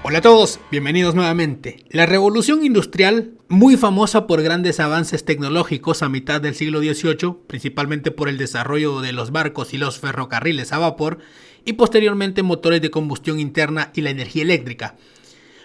Hola a todos, bienvenidos nuevamente. La revolución industrial, muy famosa por grandes avances tecnológicos a mitad del siglo XVIII, principalmente por el desarrollo de los barcos y los ferrocarriles a vapor, y posteriormente motores de combustión interna y la energía eléctrica.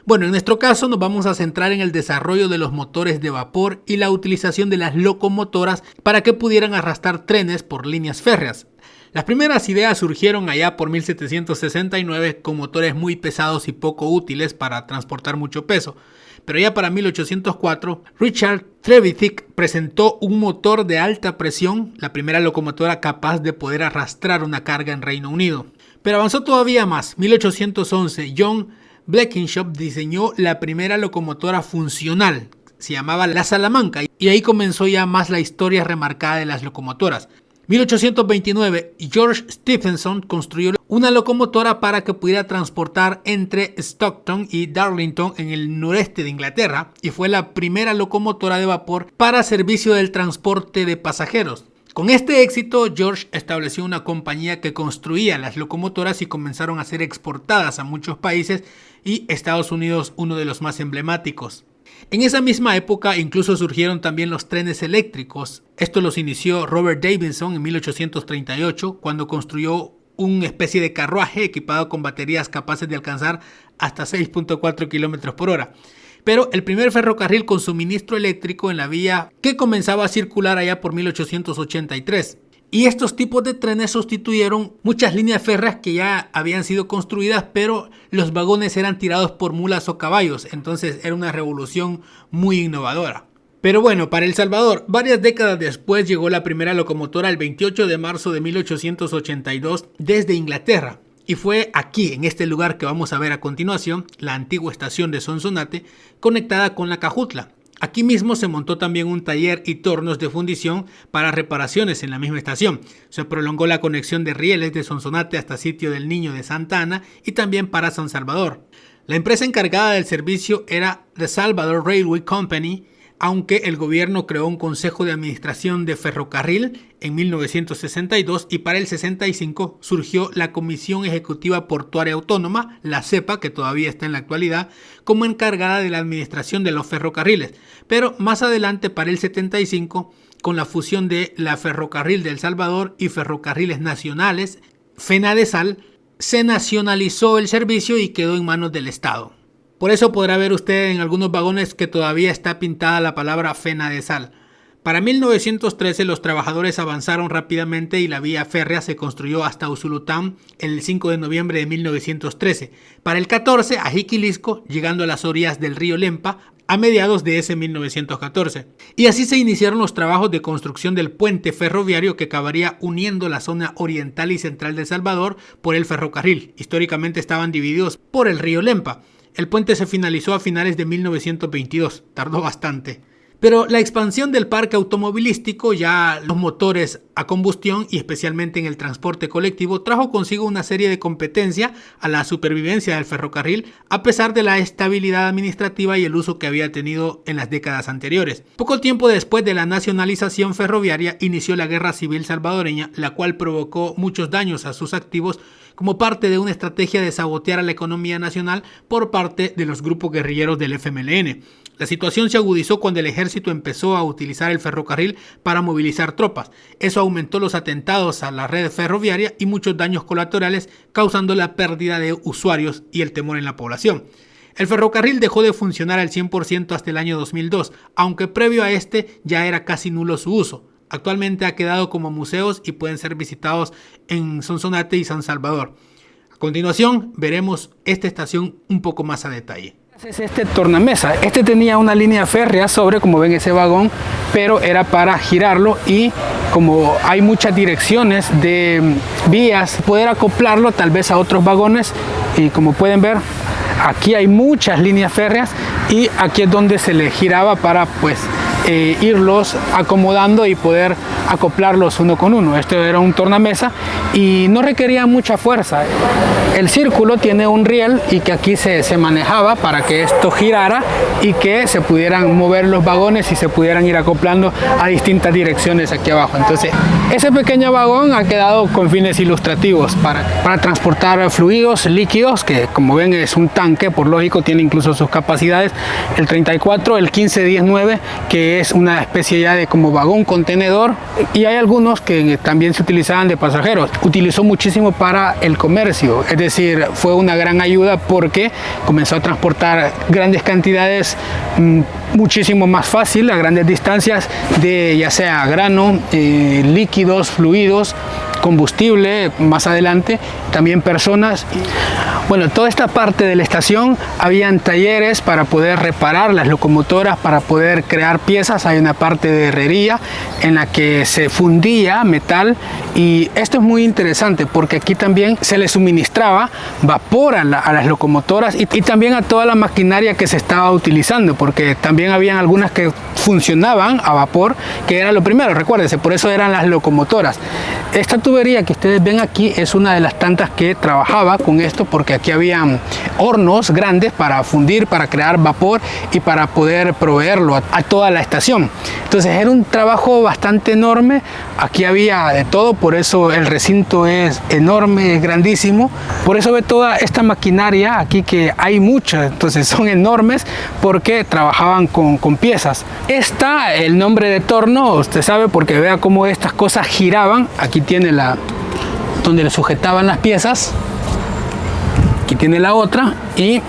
Bueno, en nuestro caso nos vamos a centrar en el desarrollo de los motores de vapor y la utilización de las locomotoras para que pudieran arrastrar trenes por líneas férreas. Las primeras ideas surgieron allá por 1769 con motores muy pesados y poco útiles para transportar mucho peso. Pero ya para 1804, Richard Trevithick presentó un motor de alta presión, la primera locomotora capaz de poder arrastrar una carga en Reino Unido. Pero avanzó todavía más. 1811, John Blenkinsop diseñó la primera locomotora funcional, se llamaba la Salamanca, y ahí comenzó ya más la historia remarcada de las locomotoras. 1829, George Stephenson construyó una locomotora para que pudiera transportar entre Stockton y Darlington en el noreste de Inglaterra y fue la primera locomotora de vapor para servicio del transporte de pasajeros. Con este éxito, George estableció una compañía que construía las locomotoras y comenzaron a ser exportadas a muchos países y Estados Unidos uno de los más emblemáticos. En esa misma época incluso surgieron también los trenes eléctricos. Esto los inició Robert Davidson en 1838 cuando construyó una especie de carruaje equipado con baterías capaces de alcanzar hasta 6.4 km por hora. Pero el primer ferrocarril con suministro eléctrico en la vía que comenzaba a circular allá por 1883. Y estos tipos de trenes sustituyeron muchas líneas férreas que ya habían sido construidas, pero los vagones eran tirados por mulas o caballos, entonces era una revolución muy innovadora. Pero bueno, para El Salvador, varias décadas después llegó la primera locomotora el 28 de marzo de 1882 desde Inglaterra. Y fue aquí, en este lugar que vamos a ver a continuación, la antigua estación de Sonsonate, conectada con la Cajutla. Aquí mismo se montó también un taller y tornos de fundición para reparaciones en la misma estación. Se prolongó la conexión de rieles de Sonsonate hasta Sitio del Niño de Santa Ana y también para San Salvador. La empresa encargada del servicio era The Salvador Railway Company, aunque el gobierno creó un consejo de administración de ferrocarril en 1962 y para el 65 surgió la Comisión Ejecutiva Portuaria Autónoma, la CEPA, que todavía está en la actualidad, como encargada de la administración de los ferrocarriles. Pero más adelante, para el 75, con la fusión de la Ferrocarril de El Salvador y Ferrocarriles Nacionales, FENADESAL, se nacionalizó el servicio y quedó en manos del Estado. Por eso podrá ver usted en algunos vagones que todavía está pintada la palabra FENADESAL. Para 1913 los trabajadores avanzaron rápidamente y la vía férrea se construyó hasta Usulután el 5 de noviembre de 1913. Para el 14 a Jiquilisco, llegando a las orillas del río Lempa a mediados de ese 1914. Y así se iniciaron los trabajos de construcción del puente ferroviario que acabaría uniendo la zona oriental y central de El Salvador por el ferrocarril. Históricamente estaban divididos por el río Lempa. El puente se finalizó a finales de 1922, tardó bastante. Pero la expansión del parque automovilístico, ya los motores a combustión y especialmente en el transporte colectivo, trajo consigo una serie de competencia a la supervivencia del ferrocarril a pesar de la estabilidad administrativa y el uso que había tenido en las décadas anteriores. Poco tiempo después de la nacionalización ferroviaria inició la Guerra Civil Salvadoreña, la cual provocó muchos daños a sus activos como parte de una estrategia de sabotear a la economía nacional por parte de los grupos guerrilleros del FMLN. La situación se agudizó cuando el ejército empezó a utilizar el ferrocarril para movilizar tropas. Eso aumentó los atentados a la red ferroviaria y muchos daños colaterales, causando la pérdida de usuarios y el temor en la población. El ferrocarril dejó de funcionar al 100% hasta el año 2002, aunque previo a este ya era casi nulo su uso. Actualmente ha quedado como museos y pueden ser visitados en Sonsonate y San Salvador. A continuación veremos esta estación un poco más a detalle. Es este tornamesa. Este tenía una línea férrea sobre, como ven, ese vagón, pero era para girarlo y como hay muchas direcciones de vías, poder acoplarlo tal vez a otros vagones y como pueden ver, aquí hay muchas líneas férreas y aquí es donde se le giraba para pues irlos acomodando y poder acoplarlos uno con uno. Esto era un tornamesa y no requería mucha fuerza. El círculo tiene un riel y que aquí se manejaba para que esto girara y que se pudieran mover los vagones y se pudieran ir acoplando a distintas direcciones aquí abajo. Entonces, ese pequeño vagón ha quedado con fines ilustrativos para transportar fluidos líquidos, que como ven es un tanque, por lógico tiene incluso sus capacidades, el 34, el 1519, que es una especie ya de como vagón contenedor, y hay algunos que también se utilizaban de pasajeros. Utilizó muchísimo para el comercio, es decir, fue una gran ayuda porque comenzó a transportar grandes cantidades muchísimo más fácil a grandes distancias de ya sea grano, líquidos, fluidos, combustible, más adelante, también personas. Bueno, toda esta parte de la estación habían talleres para poder reparar las locomotoras, para poder crear piezas. Hay una parte de herrería en la que se fundía metal, y esto es muy interesante porque aquí también se le suministraba vapor a las locomotoras y también a toda la maquinaria que se estaba utilizando, porque también habían algunas que funcionaban a vapor, que era lo primero, recuérdense, por eso eran las locomotoras. Esta tubería que ustedes ven aquí es una de las tantas que trabajaba con esto, porque aquí habían hornos grandes para fundir, para crear vapor y para poder proveerlo a toda la estación. Entonces era un trabajo bastante enorme. Aquí había de todo, por eso el recinto es enorme, es grandísimo. Por eso ve toda esta maquinaria aquí, que hay mucha, entonces son enormes porque trabajaban con piezas. Esta, el nombre de torno, usted sabe, porque vea cómo estas cosas giraban. Aquí tiene donde le sujetaban las piezas, aquí tiene la otra, y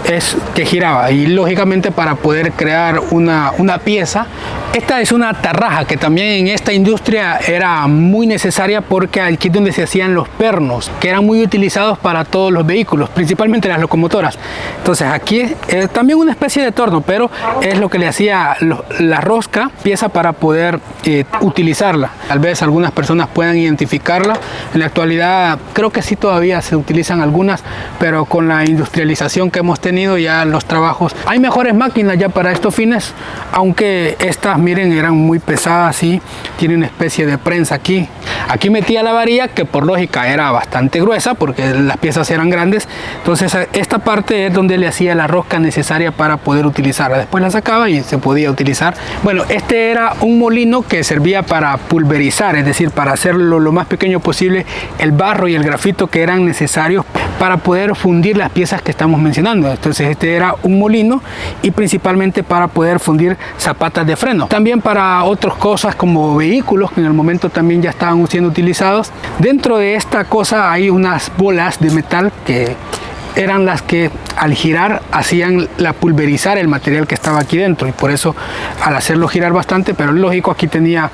es que giraba, y lógicamente para poder crear una pieza. Esta es una tarraja que también en esta industria era muy necesaria, porque aquí es donde se hacían los pernos, que eran muy utilizados para todos los vehículos, principalmente las locomotoras. Entonces aquí es también una especie de torno, pero es lo que le hacía la rosca, pieza para poder utilizarla. Tal vez algunas personas puedan identificarla. En la actualidad creo que sí todavía se utilizan algunas, pero con la industrialización que hemos tenido, ya los trabajos, hay mejores máquinas ya para estos fines, aunque estas, miren, eran muy pesadas y tiene una especie de prensa aquí. Aquí metía la varilla, que por lógica era bastante gruesa porque las piezas eran grandes. Entonces esta parte es donde le hacía la rosca necesaria para poder utilizarla. Después la sacaba y se podía utilizar. Bueno, este era un molino que servía para pulverizar, es decir, para hacerlo lo más pequeño posible el barro y el grafito que eran necesarios para poder fundir las piezas que estamos mencionando. Entonces este era un molino, y principalmente para poder fundir zapatas de freno. También para otras cosas como vehículos que en el momento también ya estaban siendo utilizados. Dentro de esta cosa hay unas bolas de metal que eran las que al girar hacían pulverizar el material que estaba aquí dentro, y por eso al hacerlo girar bastante, pero lógico, aquí tenía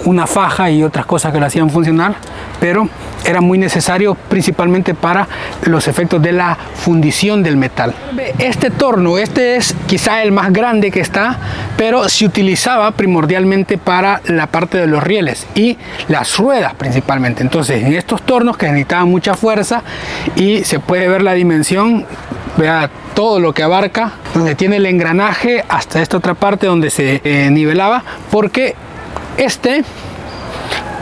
una faja y otras cosas que lo hacían funcionar, pero era muy necesario principalmente para los efectos de la fundición del metal. Este torno, este es quizá el más grande que está, pero se utilizaba primordialmente para la parte de los rieles y las ruedas principalmente. Entonces en estos tornos que necesitaban mucha fuerza, y se puede ver la dimensión, vea todo lo que abarca, donde tiene el engranaje hasta esta otra parte donde se nivelaba, porque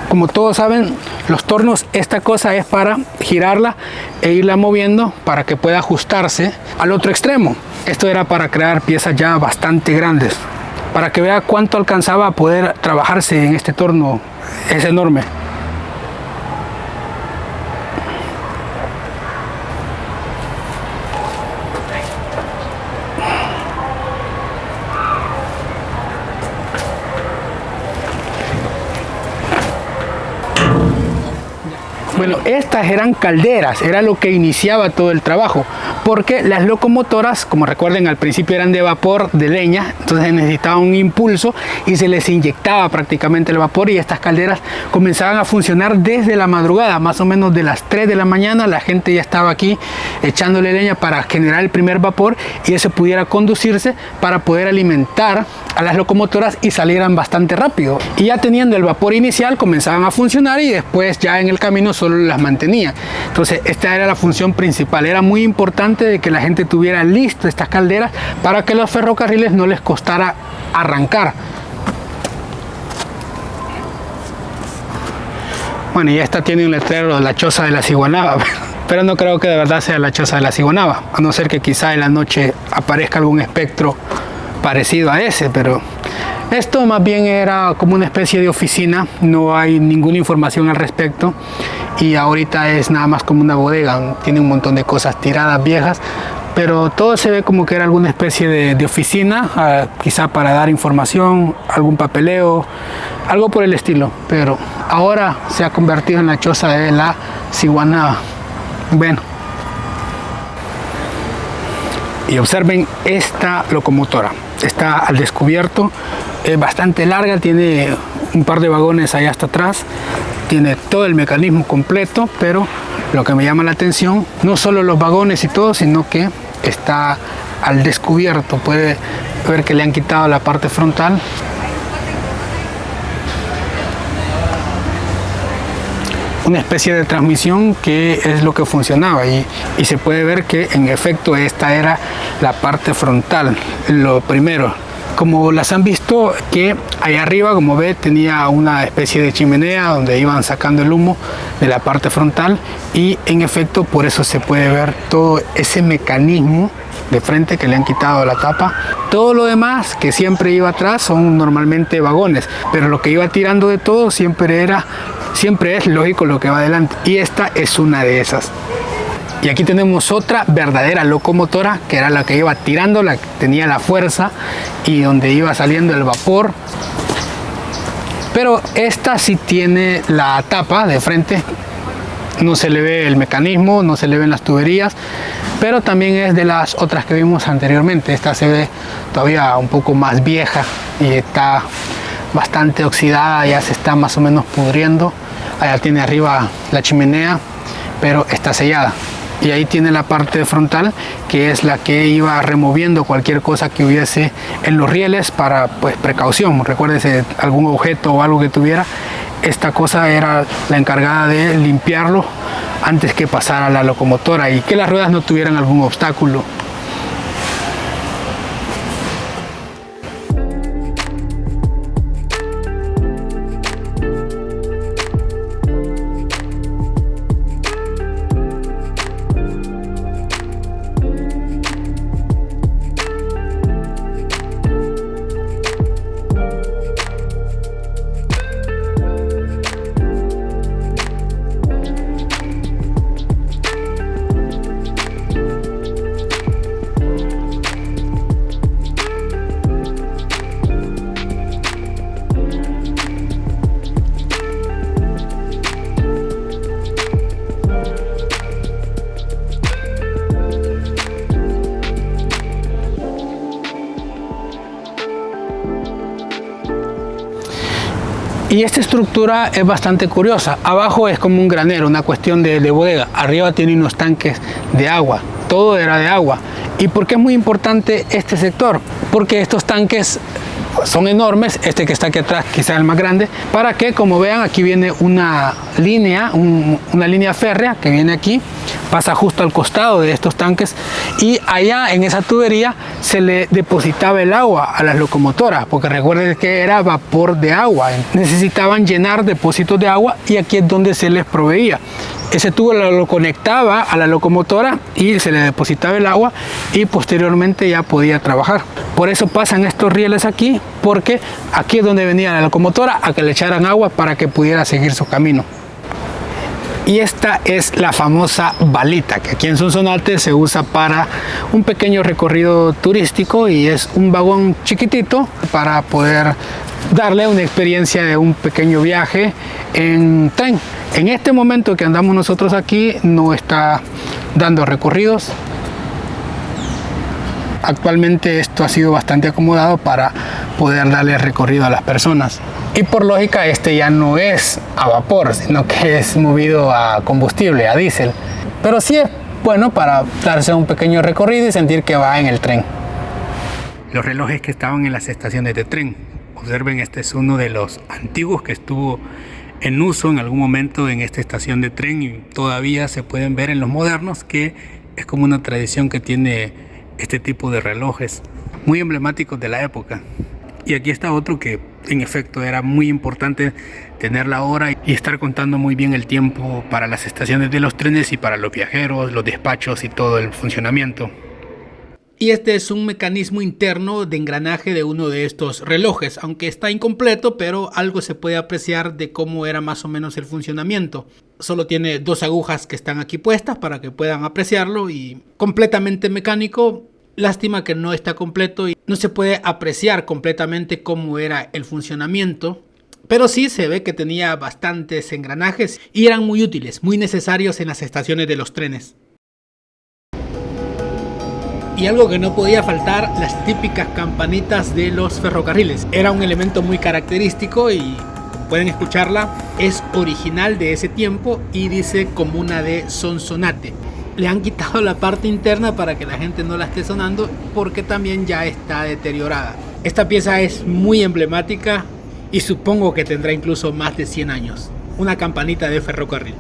como todos saben, los tornos, esta cosa es para girarla e irla moviendo para que pueda ajustarse al otro extremo. Esto era para crear piezas ya bastante grandes. Para que vea cuánto alcanzaba a poder trabajarse en este torno, es enorme. Bueno, estas eran calderas, era lo que iniciaba todo el trabajo, porque las locomotoras, como recuerden, al principio eran de vapor, de leña, entonces necesitaban un impulso y se les inyectaba prácticamente el vapor, y estas calderas comenzaban a funcionar desde la madrugada, más o menos de las 3 de la mañana, la gente ya estaba aquí echándole leña para generar el primer vapor, y ese pudiera conducirse para poder alimentar a las locomotoras y salieran bastante rápido. Y ya teniendo el vapor inicial comenzaban a funcionar, y después ya en el camino solo las mantenía. Entonces esta era la función principal. Era muy importante de que la gente tuviera listo estas calderas para que los ferrocarriles no les costara arrancar. Bueno, y esta tiene un letrero de la Choza de la Ciguanaba, pero no creo que de verdad sea la Choza de la Ciguanaba, a no ser que quizá en la noche aparezca algún espectro parecido a ese, pero esto más bien era como una especie de oficina, no hay ninguna información al respecto y ahorita es nada más como una bodega, tiene un montón de cosas tiradas viejas, pero todo se ve como que era alguna especie de oficina, quizá para dar información, algún papeleo, algo por el estilo, pero ahora se ha convertido en la Choza de la Ciguanaba. Bueno, y observen esta locomotora, está al descubierto, es bastante larga, tiene un par de vagones allá hasta atrás, tiene todo el mecanismo completo, pero lo que me llama la atención, no solo los vagones y todo, sino que está al descubierto. Puede ver que le han quitado la parte frontal. Una especie de transmisión que es lo que funcionaba y se puede ver que en efecto esta era la parte frontal, lo primero. Como las han visto, que allá arriba, como ve, tenía una especie de chimenea donde iban sacando el humo de la parte frontal y en efecto por eso se puede ver todo ese mecanismo de frente que le han quitado la tapa. Todo lo demás que siempre iba atrás son normalmente vagones, pero lo que iba tirando de todo siempre es lógico lo que va adelante y esta es una de esas. Y aquí tenemos otra verdadera locomotora que era la que iba tirando, la que tenía la fuerza y donde iba saliendo el vapor. Pero esta sí tiene la tapa de frente, no se le ve el mecanismo, no se le ven las tuberías, pero también es de las otras que vimos anteriormente. Esta se ve todavía un poco más vieja y está bastante oxidada, ya se está más o menos pudriendo. Allá tiene arriba la chimenea, pero está sellada. Y ahí tiene la parte frontal que es la que iba removiendo cualquier cosa que hubiese en los rieles para pues precaución. Recuérdese, algún objeto o algo que tuviera, esta cosa era la encargada de limpiarlo antes que pasara la locomotora y que las ruedas no tuvieran algún obstáculo. Y esta estructura es bastante curiosa. Abajo es como un granero, una cuestión de bodega. Arriba tiene unos tanques de agua. Todo era de agua. ¿Y por qué es muy importante este sector? Porque estos tanques son enormes, este que está aquí atrás quizá el más grande, para que, como vean, aquí viene una línea, una línea férrea que viene aquí, pasa justo al costado de estos tanques y allá en esa tubería se le depositaba el agua a las locomotoras, porque recuerden que era vapor de agua, necesitaban llenar depósitos de agua y aquí es donde se les proveía. Ese tubo lo conectaba a la locomotora y se le depositaba el agua y posteriormente ya podía trabajar. Por eso pasan estos rieles aquí, porque aquí es donde venía la locomotora a que le echaran agua para que pudiera seguir su camino. Y esta es la famosa balita, que aquí en Sonsonate se usa para un pequeño recorrido turístico y es un vagón chiquitito para poder darle una experiencia de un pequeño viaje en tren. En este momento que andamos nosotros aquí no está dando recorridos. Actualmente esto ha sido bastante acomodado para poder darle recorrido a las personas. Y por lógica este ya no es a vapor, sino que es movido a combustible, a diésel. Pero sí es bueno para darse un pequeño recorrido y sentir que va en el tren. Los relojes que estaban en las estaciones de tren. Observen, este es uno de los antiguos que estuvo en uso en algún momento en esta estación de tren y todavía se pueden ver en los modernos, que es como una tradición que tiene este tipo de relojes muy emblemáticos de la época. Y aquí está otro que en efecto era muy importante tener la hora y estar contando muy bien el tiempo para las estaciones de los trenes y para los viajeros, los despachos y todo el funcionamiento. Y este es un mecanismo interno de engranaje de uno de estos relojes, aunque está incompleto, pero algo se puede apreciar de cómo era más o menos el funcionamiento. Solo tiene 2 agujas que están aquí puestas para que puedan apreciarlo y completamente mecánico. Lástima que no está completo y no se puede apreciar completamente cómo era el funcionamiento, pero sí se ve que tenía bastantes engranajes y eran muy útiles, muy necesarios en las estaciones de los trenes. Y algo que no podía faltar, las típicas campanitas de los ferrocarriles. Era un elemento muy característico y pueden escucharla, es original de ese tiempo y dice comuna de Sonsonate. Le han quitado la parte interna para que la gente no la esté sonando porque también ya está deteriorada. Esta pieza es muy emblemática y supongo que tendrá incluso más de 100 años. Una campanita de ferrocarril.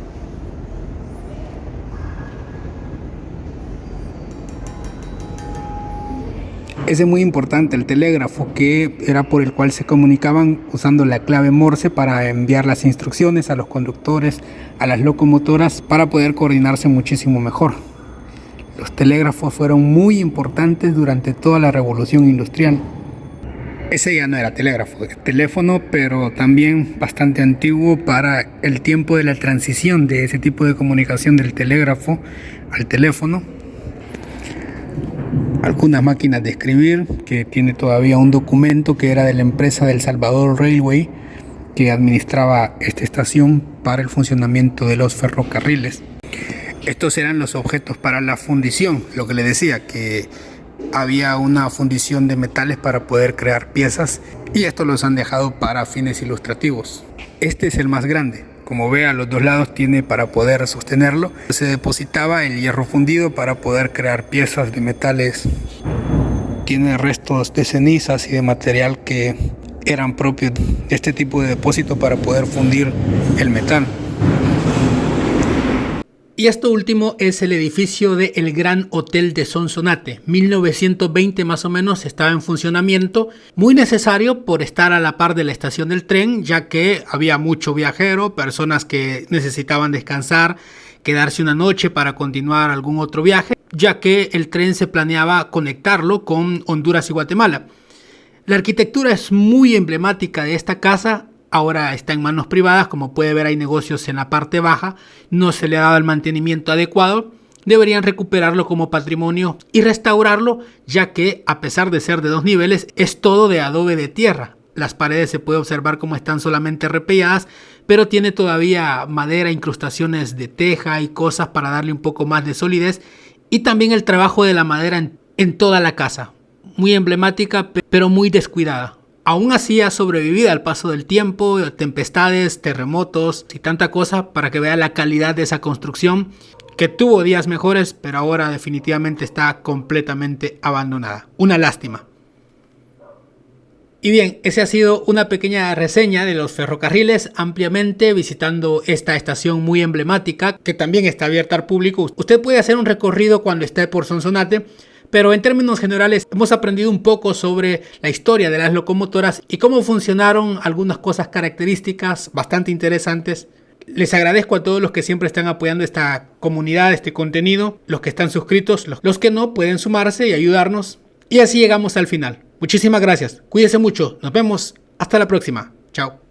Ese es muy importante, el telégrafo, que era por el cual se comunicaban usando la clave Morse para enviar las instrucciones a los conductores, a las locomotoras, para poder coordinarse muchísimo mejor. Los telégrafos fueron muy importantes durante toda la revolución industrial. Ese ya no era telégrafo, teléfono, pero también bastante antiguo para el tiempo de la transición de ese tipo de comunicación del telégrafo al teléfono. Algunas máquinas de escribir, que tiene todavía un documento que era de la empresa del Salvador Railway, que administraba esta estación para el funcionamiento de los ferrocarriles. Estos eran los objetos para la fundición, lo que le decía, que había una fundición de metales para poder crear piezas y estos los han dejado para fines ilustrativos. Este es el más grande. Como ve, a los 2 lados tiene para poder sostenerlo. Se depositaba el hierro fundido para poder crear piezas de metales. Tiene restos de cenizas y de material que eran propios de este tipo de depósito para poder fundir el metal. Y esto último es el edificio del Gran Hotel de Sonsonate. 1920 más o menos estaba en funcionamiento, muy necesario por estar a la par de la estación del tren, ya que había mucho viajero, personas que necesitaban descansar, quedarse una noche para continuar algún otro viaje, ya que el tren se planeaba conectarlo con Honduras y Guatemala. La arquitectura es muy emblemática de esta casa. Ahora está en manos privadas, como puede ver hay negocios en la parte baja, no se le ha dado el mantenimiento adecuado, deberían recuperarlo como patrimonio y restaurarlo, ya que a pesar de ser de 2 niveles es todo de adobe de tierra. Las paredes se puede observar como están solamente repelladas, pero tiene todavía madera, incrustaciones de teja y cosas para darle un poco más de solidez y también el trabajo de la madera en toda la casa, muy emblemática pero muy descuidada. Aún así ha sobrevivido al paso del tiempo, tempestades, terremotos y tanta cosa para que vea la calidad de esa construcción que tuvo días mejores, pero ahora definitivamente está completamente abandonada. Una lástima. Y bien, esa ha sido una pequeña reseña de los ferrocarriles ampliamente visitando esta estación muy emblemática que también está abierta al público. Usted puede hacer un recorrido cuando esté por Sonsonate, pero en términos generales hemos aprendido un poco sobre la historia de las locomotoras y cómo funcionaron, algunas cosas características bastante interesantes. Les agradezco a todos los que siempre están apoyando esta comunidad, este contenido, los que están suscritos, los que no pueden sumarse y ayudarnos. Y así llegamos al final. Muchísimas gracias, cuídense mucho, nos vemos, hasta la próxima, chao.